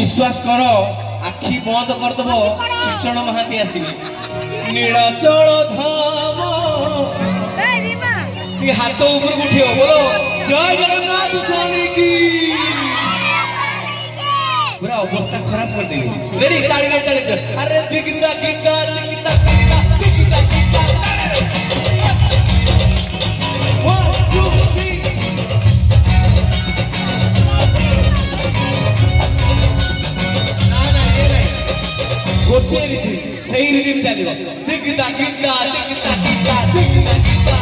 विश्वास कर आखि बंद करदेव श्रीचरण महांती आसिले नीलाचल धाम हाथ ऊपर उठियो बोलो जय जगन्नाथ स्वामी की पूरा अवस्था खराब कर देगी रेडी ताली अरे दिगदा गिगा दिगदा गिगा दिगदा गिगा गोटे रीति सही रीति चलो दिगदा गिगा दिगदा गिगा दिगदा गिगा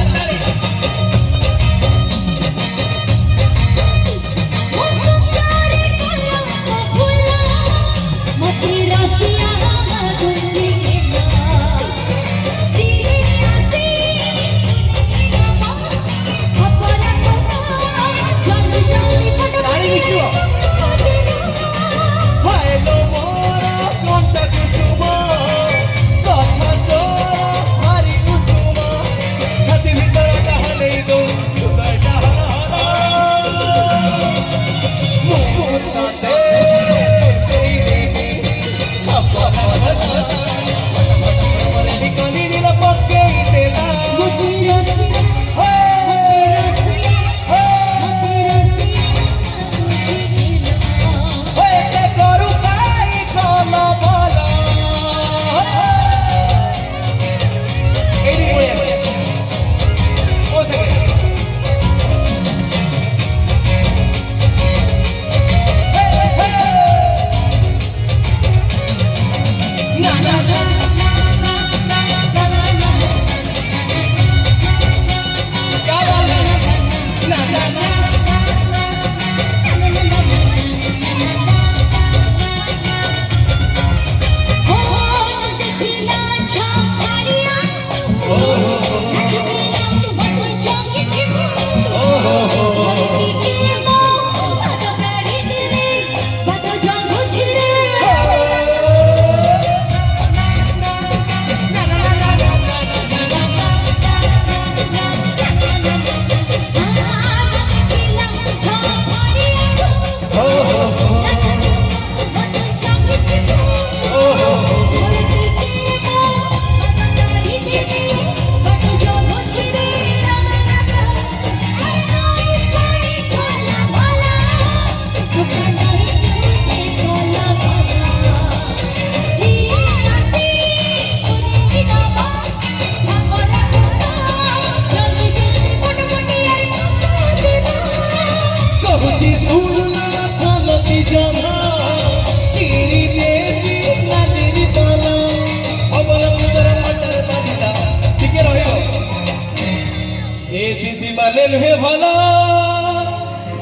हे भला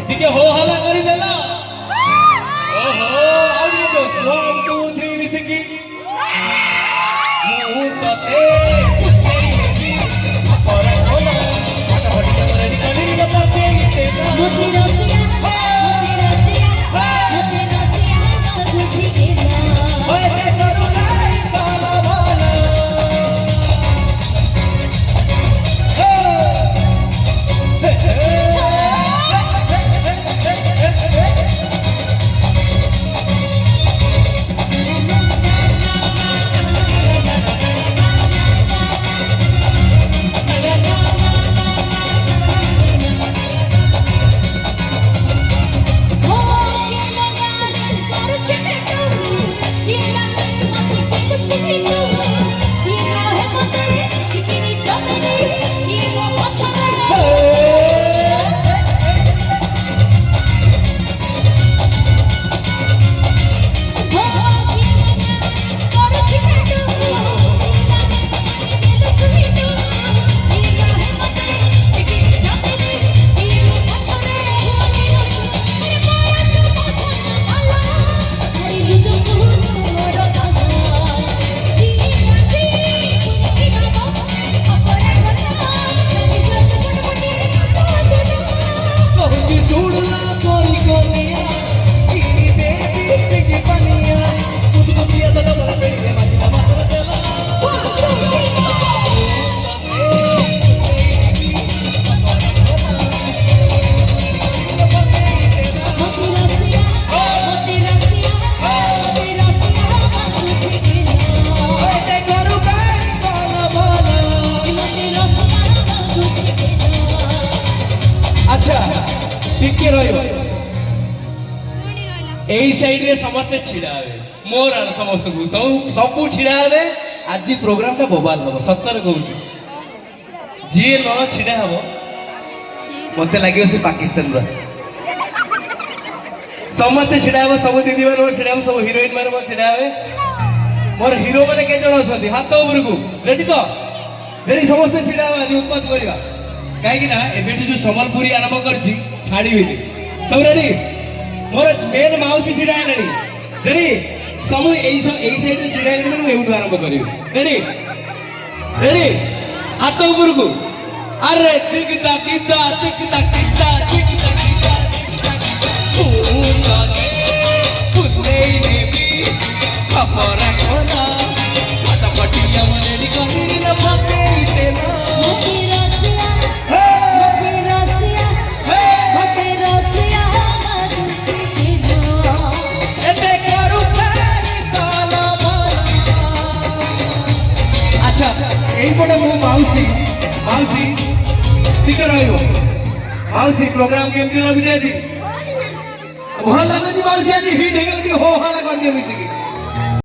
टिके हो हला करी देला ओहो आउरी जो 1 2 3 मिसकी मु तते पर होला फटाफट रेडी करी लपा के तेरा मोती रसिया तुझी गेला ओए ते करू काय काला वाला Hey! এই সাইডে সমস্তে ছিড়া হবে মোর আর সমস্ত সবু ছিড়া হবে আজি প্রোগ্রামটা ববাল হব সত্যরে কହୁଛି ଯିଏ ନ ଛିଡ଼ା ହବ ମତେ ଲାଗିବ ସେ ପାକିସ୍ତାନରୁ ଆସିଛି ସମସ୍ତେ ଛିଡ଼ା ହବ ସବୁ ଦିଦି ମାନେ ମୋର ଛିଡ଼ା ହବ ସବୁ ହିରୋଇନ ମାନେ ମୋର ଛିଡ଼ା ହେବେ ମୋର ହିରୋ ମାନେ କେତେ ଜଣ ଅଛନ୍ତି ହାତ ଉପରକୁ ରେଡି ତ ରେଡି ସମସ୍ତେ ଛିଡ଼ା ହବା ଆଜି ଉତ୍ପାତ କରିବା କାହିଁକି ନା ଏବେଠୁ ଯୋଉ ସମ୍ବଲପୁରୀ ଆରମ୍ଭ କରିଛି ଛାଡ଼ିବିନି ସବୁ ରେଡି ମୋର ମେନ୍ ମାଉସୀ ଛିଡ଼ା ହେଲାଣି ରେଡି ସବୁ ଏଇ ସାଇଡରେ ଛିଡ଼ା ହେଲାଣି ମୁଁ ଏଇଠୁ ଆରମ୍ଭ କରିବି ରେଡି ରେଡି ହାତ ଉପରକୁ ଆରେ ଟିକିଟା କିଟା ଟିକିଟା କିଟା ଟିକିଟା କିଟା ପୁନେଇ ନେବି ଖପରା କୋନା ପଟିଆ ମନେରି କରିନ ପକେଇ ଦେଲ আচ্ছা এইপটে ମୁଁ ମାଉସୀ ମାଉସୀ ଟିକେ ରହିବ ମାଉସୀ ପ୍ରୋଗ୍ରାମ କେମିତି ଲାଗୁଛି ଆଜି ଭଲ ଲାଗୁଛି ମାଉସୀ ଆଜି ହିଟ୍ ହେଇଗଲା ଟିକେ ହୋ ହାଲା କରିଦିଅ ମିଶିକି